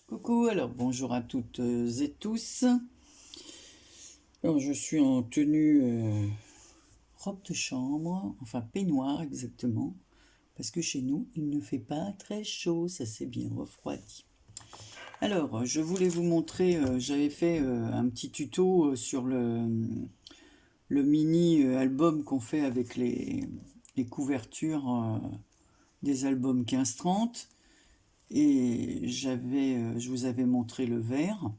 Coucou, alors bonjour à toutes et tous. Alors je suis en tenue robe de chambre, enfin peignoir exactement, parce que chez nous il ne fait pas très chaud, ça s'est bien refroidi. Alors je voulais vous montrer, j'avais fait un petit tuto sur le mini album qu'on fait avec les couvertures des albums 15-30 et je vous avais montré le vert.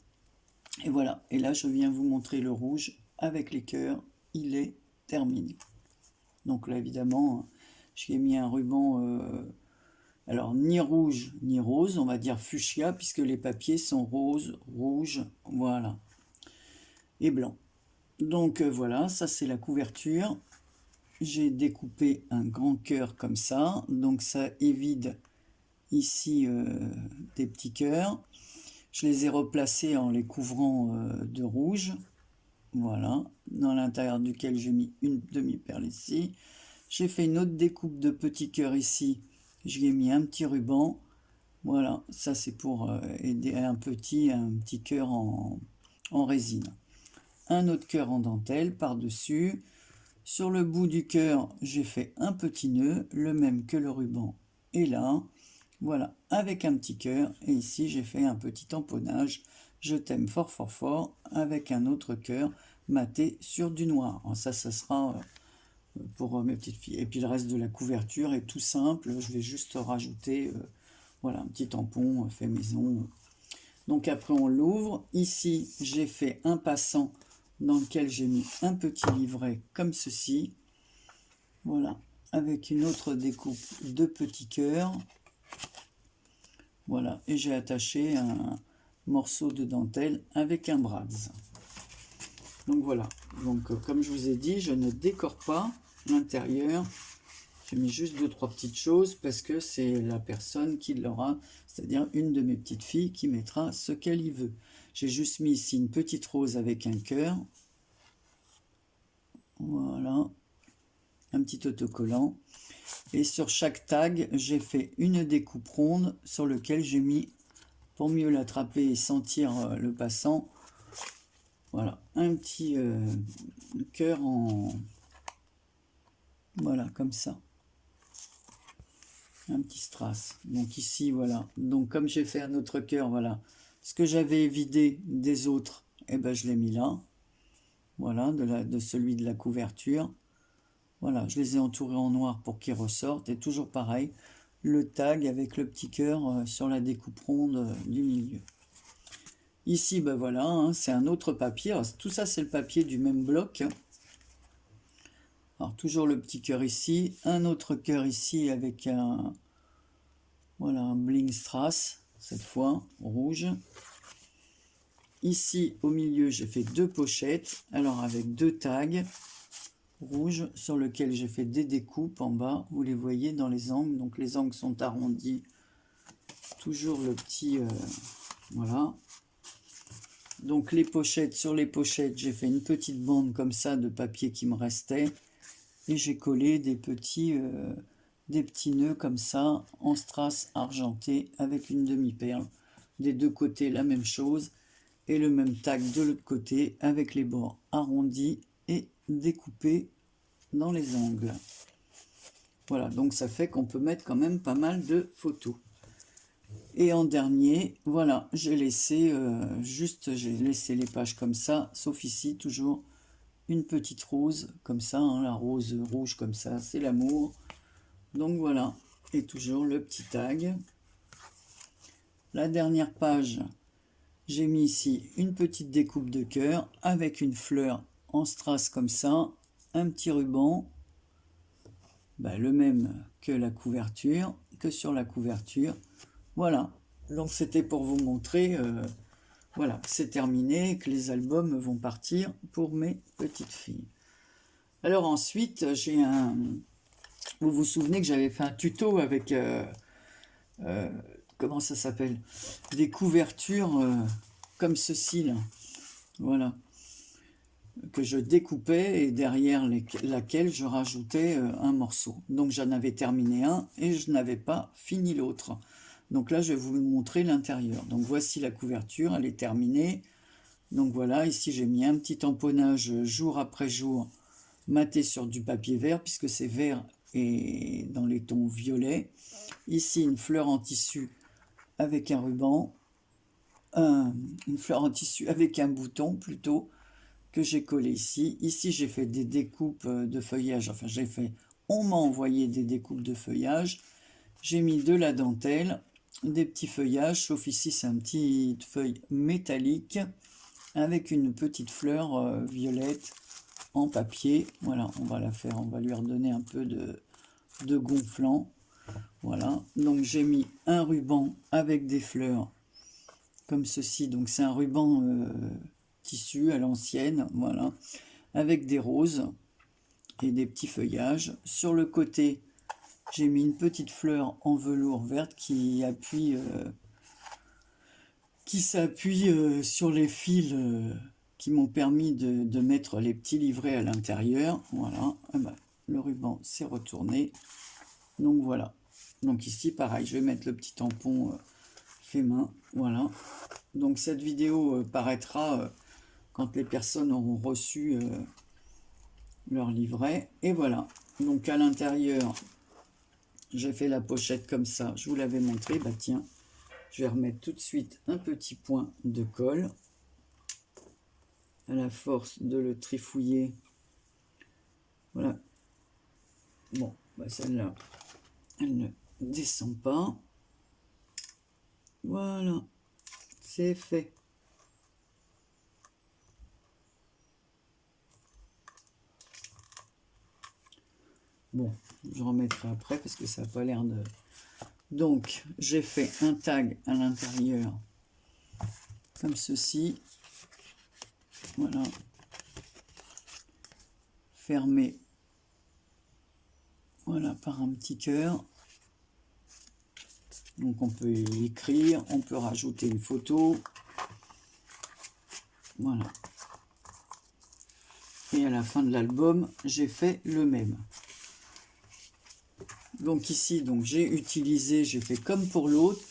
Et voilà, et là je viens vous montrer le rouge avec les cœurs, il est terminé. Donc là évidemment, j'ai mis un ruban, alors ni rouge ni rose, on va dire fuchsia, puisque les papiers sont rose, rouge, voilà, et blanc. Donc voilà, ça c'est la couverture. J'ai découpé un grand cœur comme ça, donc ça évite ici des petits cœurs. Je les ai replacés en les couvrant de rouge. Voilà, dans l'intérieur duquel j'ai mis une demi-perle ici. J'ai fait une autre découpe de petits cœurs ici. J'y ai mis un petit ruban. Voilà, ça c'est pour aider un petit cœur en résine. Un autre cœur en dentelle par-dessus. Sur le bout du cœur, j'ai fait un petit nœud, le même que le ruban est là. Voilà, avec un petit cœur. Et ici, j'ai fait un petit tamponnage. Je t'aime fort, fort, fort, avec un autre cœur maté sur du noir. Alors ça sera pour mes petites filles. Et puis le reste de la couverture est tout simple. Je vais juste rajouter voilà, un petit tampon fait maison. Donc après, on l'ouvre. Ici, j'ai fait un passant dans lequel j'ai mis un petit livret comme ceci. Voilà, avec une autre découpe de petits cœurs. Voilà, et j'ai attaché un morceau de dentelle avec un brads. Donc voilà, donc comme je vous ai dit, je ne décore pas l'intérieur. J'ai mis juste 2-3 petites choses parce que c'est la personne qui l'aura, c'est-à-dire une de mes petites filles qui mettra ce qu'elle y veut. J'ai juste mis ici une petite rose avec un cœur. Voilà, un petit autocollant. Et sur chaque tag, j'ai fait une découpe ronde sur lequel j'ai mis, pour mieux l'attraper et sentir le passant, voilà, un petit cœur en... Voilà, comme ça. Un petit strass. Donc ici, voilà. Donc comme j'ai fait un autre cœur, voilà. Ce que j'avais vidé des autres, eh ben, je l'ai mis là. Voilà, de celui de la couverture. Voilà, je les ai entourés en noir pour qu'ils ressortent. Et toujours pareil, le tag avec le petit cœur sur la découpe ronde du milieu. Ici, ben voilà, hein, c'est un autre papier. Alors, tout ça, c'est le papier du même bloc. Alors, toujours le petit cœur ici. Un autre cœur ici avec un, voilà, un bling strass, cette fois, rouge. Ici, au milieu, j'ai fait deux pochettes. Alors, avec deux tags rouge sur lequel j'ai fait des découpes en bas, vous les voyez dans les angles, donc les angles sont arrondis, toujours le petit voilà. Donc les pochettes, sur les pochettes j'ai fait une petite bande comme ça de papier qui me restait et j'ai collé des petits nœuds comme ça en strass argenté avec une demi-perle, des deux côtés la même chose et le même tag de l'autre côté avec les bords arrondis et découpés dans les angles. Voilà, donc ça fait qu'on peut mettre quand même pas mal de photos. Et en dernier, voilà, j'ai laissé j'ai laissé les pages comme ça, sauf ici toujours une petite rose comme ça, hein, la rose rouge comme ça, c'est l'amour. Donc voilà, et toujours le petit tag. La dernière page, j'ai mis ici une petite découpe de cœur avec une fleur en strass comme ça, un petit ruban. Le même que la couverture, que sur la couverture. Voilà, donc c'était pour vous montrer, voilà, c'est terminé, que les albums vont partir pour mes petites filles. Alors ensuite, j'ai un... Vous vous souvenez que j'avais fait un tuto avec... comment ça s'appelle? Des couvertures comme ceci, là. Voilà, que je découpais et derrière laquelle je rajoutais un morceau. Donc j'en avais terminé un et je n'avais pas fini l'autre. Donc là, je vais vous montrer l'intérieur. Donc voici la couverture, elle est terminée. Donc voilà, ici j'ai mis un petit tamponnage jour après jour, maté sur du papier vert, puisque c'est vert et dans les tons violets. Ici, une fleur en tissu avec un ruban, une fleur en tissu avec un bouton plutôt, que j'ai collé ici. Ici, j'ai fait des découpes de feuillage, enfin on m'a envoyé des découpes de feuillage. J'ai mis de la dentelle, des petits feuillages, sauf ici c'est une petite feuille métallique avec une petite fleur violette en papier. Voilà, on va la faire, on va lui redonner un peu de gonflant. Voilà, donc j'ai mis un ruban avec des fleurs comme ceci. Donc c'est un ruban tissu à l'ancienne, voilà, avec des roses et des petits feuillages. Sur le côté, j'ai mis une petite fleur en velours verte qui s'appuie sur les fils qui m'ont permis de mettre les petits livrets à l'intérieur. Voilà, le ruban s'est retourné. Donc voilà. Donc ici, pareil, je vais mettre le petit tampon fait main. Voilà. Donc cette vidéo paraîtra quand les personnes auront reçu leur livret. Et voilà. Donc à l'intérieur, j'ai fait la pochette comme ça. Je vous l'avais montré. Bah tiens, je vais remettre tout de suite un petit point de colle. À la force de le trifouiller. Voilà. Bon, bah celle-là, elle ne descend pas. Voilà. C'est fait. Bon, je remettrai après parce que ça n'a pas l'air de... Donc, j'ai fait un tag à l'intérieur comme ceci. Voilà. Fermé. Voilà, par un petit cœur. Donc, on peut écrire, on peut rajouter une photo. Voilà. Et à la fin de l'album, j'ai fait le même. Donc ici, donc j'ai fait comme pour l'autre.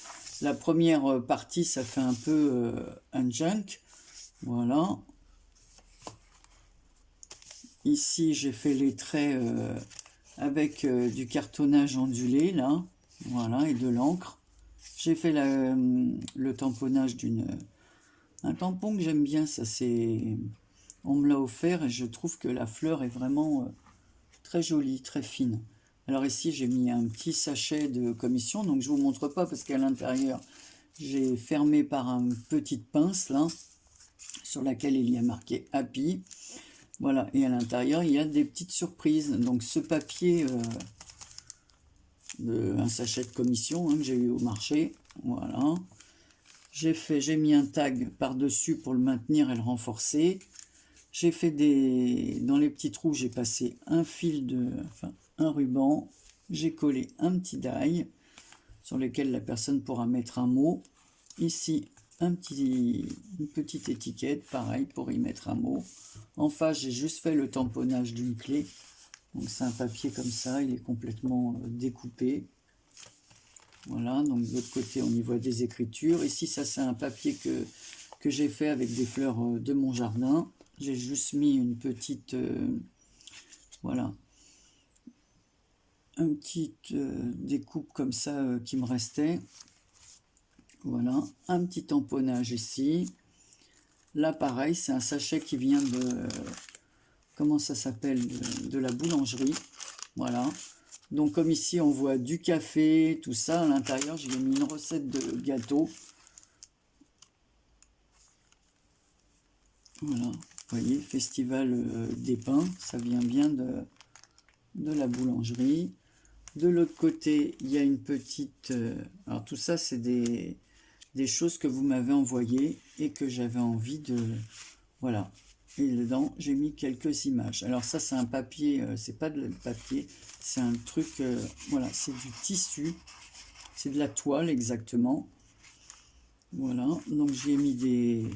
La première partie, ça fait un peu un junk. Voilà. Ici, j'ai fait les traits avec du cartonnage ondulé, là. Voilà, et de l'encre. J'ai fait le tamponnage un tampon que j'aime bien, ça c'est... On me l'a offert et je trouve que la fleur est vraiment très jolie, très fine. Alors ici, j'ai mis un petit sachet de commission, donc je ne vous montre pas parce qu'à l'intérieur, j'ai fermé par une petite pince, là, sur laquelle il y a marqué Happy. Voilà, et à l'intérieur, il y a des petites surprises. Donc ce papier, un sachet de commission que j'ai eu au marché, voilà. J'ai mis un tag par-dessus pour le maintenir et le renforcer. J'ai fait dans les petits trous, j'ai passé un un ruban. J'ai collé un petit die sur lequel la personne pourra mettre un mot. Ici, une petite étiquette, pareil, pour y mettre un mot. En face, j'ai juste fait le tamponnage d'une clé. Donc c'est un papier comme ça, il est complètement découpé. Voilà, donc de l'autre côté, on y voit des écritures. Ici, ça c'est un papier que j'ai fait avec des fleurs de mon jardin. J'ai juste mis une petite... voilà. Une petite découpe comme ça qui me restait. Voilà, un petit tamponnage ici. Là, pareil, c'est un sachet qui vient de... comment ça s'appelle, de la boulangerie. Voilà. Donc, comme ici, on voit du café, tout ça. À l'intérieur, j'ai mis une recette de gâteau. Voilà. Vous voyez, festival des pains. Ça vient bien de la boulangerie. De l'autre côté, il y a une petite... alors, tout ça, c'est des choses que vous m'avez envoyées et que j'avais envie de... Voilà. Et dedans, j'ai mis quelques images. Alors ça, c'est un papier, c'est pas de papier, c'est un truc, voilà, c'est du tissu, c'est de la toile exactement. Voilà, donc j'ai mis des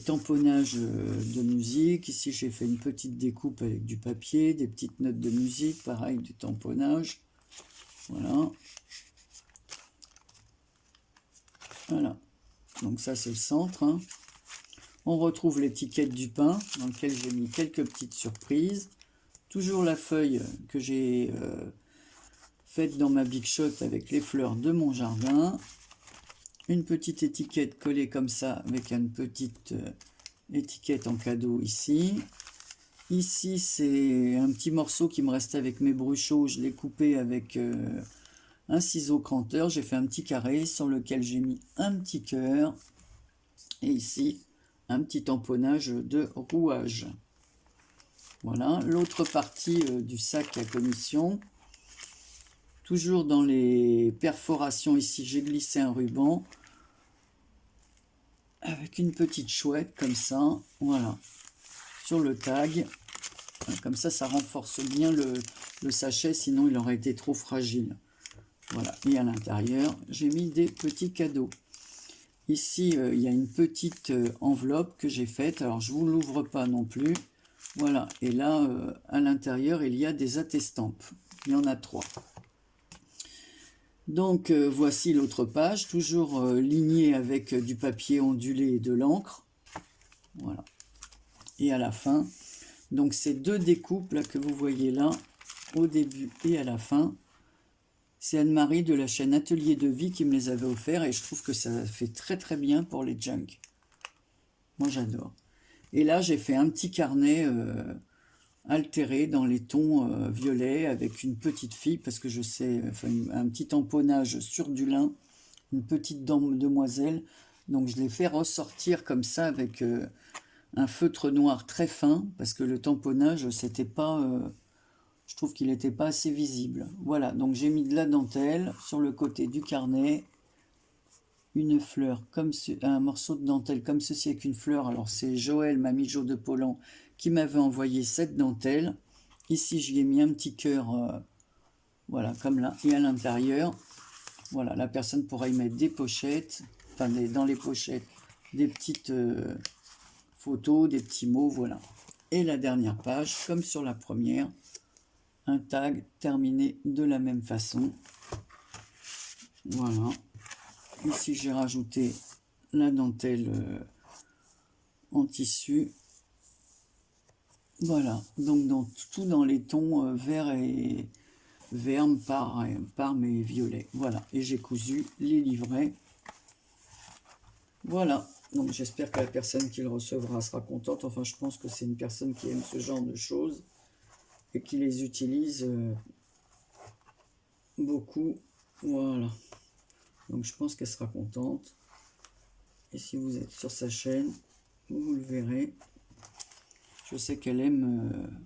tamponnages de musique. Ici, j'ai fait une petite découpe avec du papier, des petites notes de musique, pareil, du tamponnage. Voilà. Voilà, donc ça c'est le centre, hein. On retrouve l'étiquette du pain dans lequel j'ai mis quelques petites surprises. Toujours la feuille que j'ai faite dans ma Big Shot avec les fleurs de mon jardin. Une petite étiquette collée comme ça avec une petite étiquette en cadeau ici. Ici c'est un petit morceau qui me restait avec mes bruchots. Je l'ai coupé avec un ciseau cranteur. J'ai fait un petit carré sur lequel j'ai mis un petit cœur. Et ici un petit tamponnage de rouage. Voilà, l'autre partie du sac à commission. Toujours dans les perforations, ici j'ai glissé un ruban avec une petite chouette comme ça, voilà, sur le tag. Comme ça renforce bien le sachet, sinon il aurait été trop fragile. Voilà, et à l'intérieur, j'ai mis des petits cadeaux. Ici, il y a une petite enveloppe que j'ai faite. Alors, je ne vous l'ouvre pas non plus. Voilà, et là, à l'intérieur, il y a des attestampes. Il y en a 3. Donc, voici l'autre page, toujours lignée avec du papier ondulé et de l'encre. Voilà. Et à la fin, donc ces 2 découpes là, que vous voyez là, au début et à la fin, c'est Anne-Marie de la chaîne Atelier de Vie qui me les avait offerts et je trouve que ça fait très très bien pour les junk. Moi j'adore. Et là j'ai fait un petit carnet altéré dans les tons violets avec une petite fille parce que je sais, enfin un petit tamponnage sur du lin, une petite demoiselle. Donc je l'ai fait ressortir comme ça avec un feutre noir très fin parce que le tamponnage c'était pas... je trouve qu'il n'était pas assez visible. Voilà, donc j'ai mis de la dentelle sur le côté du carnet. Une fleur, un morceau de dentelle comme ceci avec une fleur. Alors c'est Joël, mamie Jo de Polan, qui m'avait envoyé cette dentelle. Ici, j'y ai mis un petit cœur, voilà, comme là. Et à l'intérieur, voilà, la personne pourra y mettre des pochettes, enfin dans les pochettes, des petites photos, des petits mots, voilà. Et la dernière page, comme sur la première, un tag terminé de la même façon. Voilà. Ici, j'ai rajouté la dentelle en tissu. Voilà. Donc, tout dans les tons vert et vert par mes violets. Voilà. Et j'ai cousu les livrets. Voilà. Donc, j'espère que la personne qui le recevra sera contente. Enfin, je pense que c'est une personne qui aime ce genre de choses et qui les utilise beaucoup. Voilà. Donc je pense qu'elle sera contente. Et si vous êtes sur sa chaîne, vous le verrez. Je sais qu'elle aime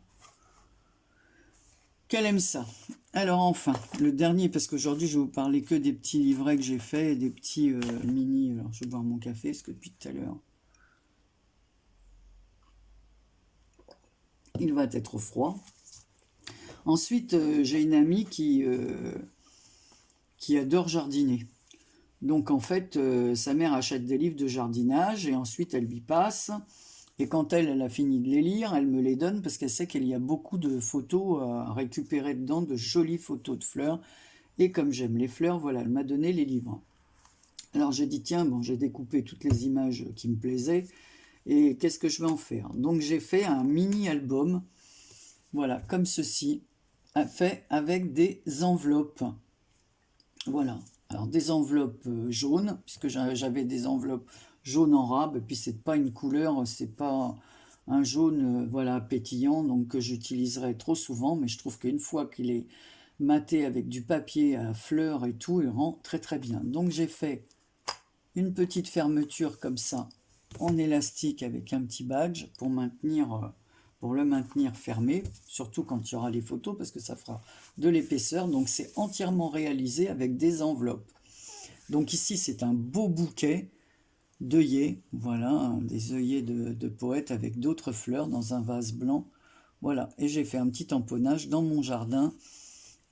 ça. Alors enfin, le dernier, parce qu'aujourd'hui je vais vous parler que des petits livrets que j'ai fait, des petits mini. Alors je vais boire mon café, parce que depuis tout à l'heure, il va être froid. Ensuite, j'ai une amie qui adore jardiner. Donc en fait, sa mère achète des livres de jardinage et ensuite elle lui passe. Et quand elle a fini de les lire, elle me les donne parce qu'elle sait qu'il y a beaucoup de photos à récupérer dedans, de jolies photos de fleurs. Et comme j'aime les fleurs, voilà, elle m'a donné les livres. Alors j'ai dit, tiens, bon, j'ai découpé toutes les images qui me plaisaient. Et qu'est-ce que je vais en faire? Donc j'ai fait un mini-album, voilà, comme ceci, fait avec des enveloppes. Voilà. Alors des enveloppes jaunes, puisque j'avais des enveloppes jaunes en rab, et puis c'est pas une couleur, c'est pas un jaune voilà pétillant, donc que j'utiliserai trop souvent, mais je trouve qu'une fois qu'il est maté avec du papier à fleurs et tout, il rend très très bien. Donc j'ai fait une petite fermeture comme ça, en élastique avec un petit badge pour le maintenir fermé, surtout quand il y aura les photos, parce que ça fera de l'épaisseur. Donc c'est entièrement réalisé avec des enveloppes. Donc ici c'est un beau bouquet d'œillets, voilà, des œillets de poète avec d'autres fleurs dans un vase blanc. Voilà, et j'ai fait un petit tamponnage dans mon jardin.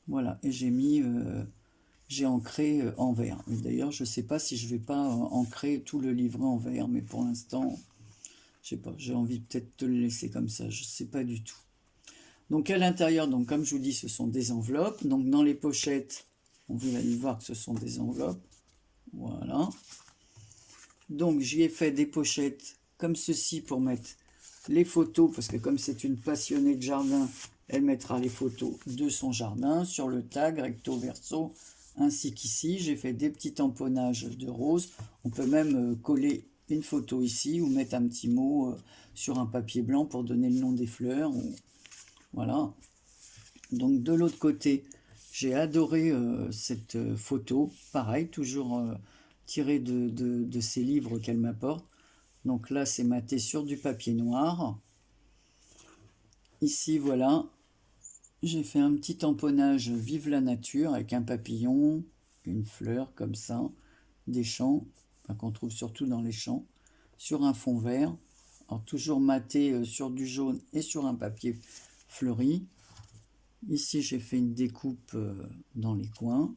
Voilà, et j'ai ancré en vert. D'ailleurs, je ne sais pas si je vais pas ancrer tout le livret en vert, mais pour l'instant, je sais pas, j'ai envie peut-être de le laisser comme ça, je ne sais pas du tout. Donc à l'intérieur, donc comme je vous dis, ce sont des enveloppes. Donc dans les pochettes, on va aller voir que ce sont des enveloppes. Voilà. Donc j'y ai fait des pochettes comme ceci pour mettre les photos, parce que comme c'est une passionnée de jardin, elle mettra les photos de son jardin sur le tag recto verso, ainsi qu'ici. J'ai fait des petits tamponnages de roses. On peut même coller une photo ici ou mettre un petit mot sur un papier blanc pour donner le nom des fleurs. Voilà. Donc de l'autre côté, j'ai adoré cette photo. Pareil, toujours tirée de ces livres qu'elle m'apporte. Donc là, c'est maté sur du papier noir. Ici, voilà, j'ai fait un petit tamponnage Vive la nature avec un papillon, une fleur comme ça, des champs, enfin, qu'on trouve surtout dans les champs, sur un fond vert. Alors toujours maté sur du jaune et sur un papier fleuri. Ici, j'ai fait une découpe dans les coins.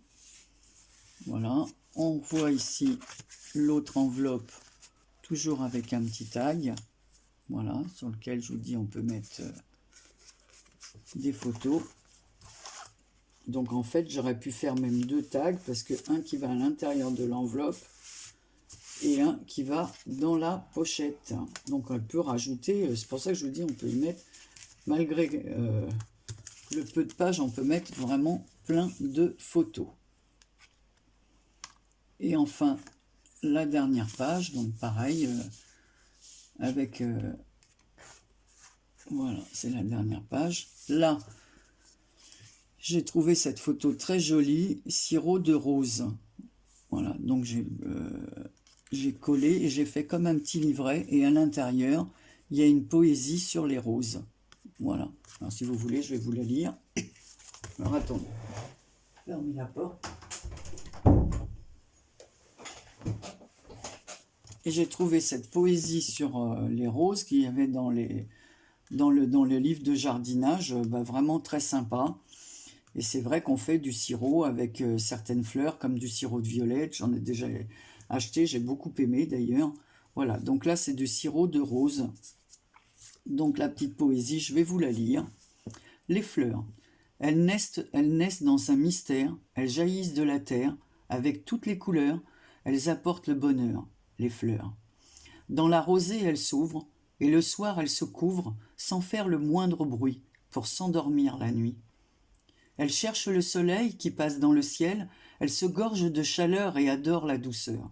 Voilà, on voit ici l'autre enveloppe, toujours avec un petit tag. Voilà, sur lequel je vous dis on peut mettre des photos. Donc en fait j'aurais pu faire même deux tags, parce que un qui va à l'intérieur de l'enveloppe et un qui va dans la pochette. Donc on peut rajouter, c'est pour ça que je vous dis on peut y mettre, malgré le peu de pages, on peut mettre vraiment plein de photos. Et enfin la dernière page, donc pareil, avec voilà, c'est la dernière page. Là, j'ai trouvé cette photo très jolie, sirop de rose. Voilà, donc j'ai collé et j'ai fait comme un petit livret. Et à l'intérieur, il y a une poésie sur les roses. Voilà. Alors si vous voulez, je vais vous la lire. Alors attendez. Fermez la porte. Et j'ai trouvé cette poésie sur les roses qu'il y avait dans le livre de jardinage, vraiment très sympa. Et c'est vrai qu'on fait du sirop avec certaines fleurs, comme du sirop de violette. J'en ai déjà acheté, j'ai beaucoup aimé d'ailleurs. Voilà, donc là c'est du sirop de rose. Donc la petite poésie, je vais vous la lire. Les fleurs, elles naissent dans un mystère, elles jaillissent de la terre, avec toutes les couleurs, elles apportent le bonheur, les fleurs. Dans la rosée, elles s'ouvrent, et le soir, elles se couvrent, sans faire le moindre bruit, pour s'endormir la nuit. Elles cherchent le soleil qui passe dans le ciel, elles se gorgent de chaleur et adorent la douceur.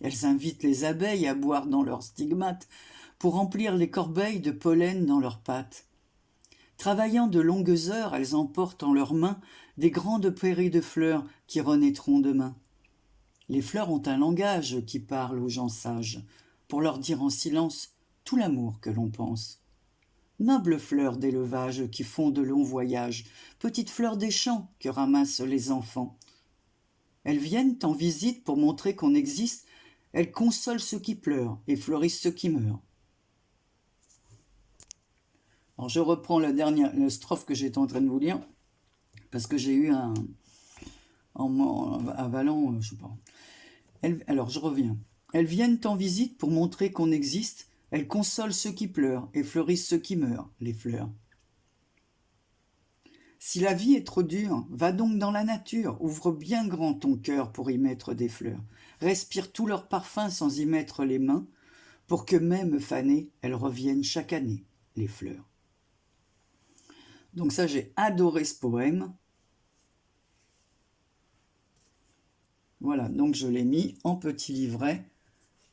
Elles invitent les abeilles à boire dans leurs stigmates pour remplir les corbeilles de pollen dans leurs pattes. Travaillant de longues heures, elles emportent en leurs mains des grandes prairies de fleurs qui renaîtront demain. Les fleurs ont un langage qui parle aux gens sages pour leur dire en silence tout l'amour que l'on pense. Nobles fleurs d'élevage qui font de longs voyages, petites fleurs des champs que ramassent les enfants. Elles viennent en visite pour montrer qu'on existe, elles consolent ceux qui pleurent et fleurissent ceux qui meurent. Alors je reprends la strophe que j'étais en train de vous lire, parce que j'ai eu en avalant, je sais pas. Alors je reviens. Elles viennent en visite pour montrer qu'on existe, elles consolent ceux qui pleurent et fleurissent ceux qui meurent, les fleurs. Si la vie est trop dure, va donc dans la nature, ouvre bien grand ton cœur pour y mettre des fleurs. Respire tout leur parfum sans y mettre les mains, pour que même fanées, elles reviennent chaque année, les fleurs. Donc ça, j'ai adoré ce poème. Voilà, donc je l'ai mis en petit livret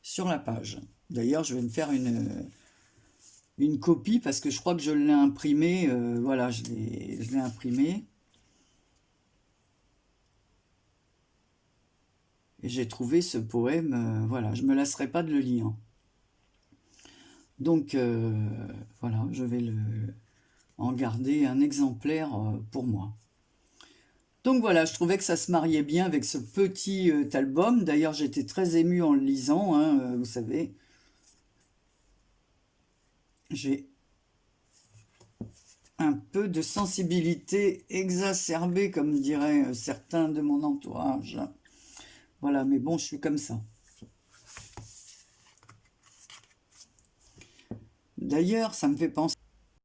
sur la page. D'ailleurs, je vais me faire une copie, parce que je crois que je l'ai imprimé. Voilà, je l'ai imprimé. Et j'ai trouvé ce poème, voilà, je ne me lasserai pas de le lire. Donc, voilà, je vais en garder un exemplaire pour moi. Donc voilà, je trouvais que ça se mariait bien avec ce petit album. D'ailleurs, j'étais très émue en le lisant, hein, vous savez. J'ai un peu de sensibilité exacerbée, comme diraient certains de mon entourage. Voilà, mais bon, je suis comme ça. D'ailleurs, ça me fait penser...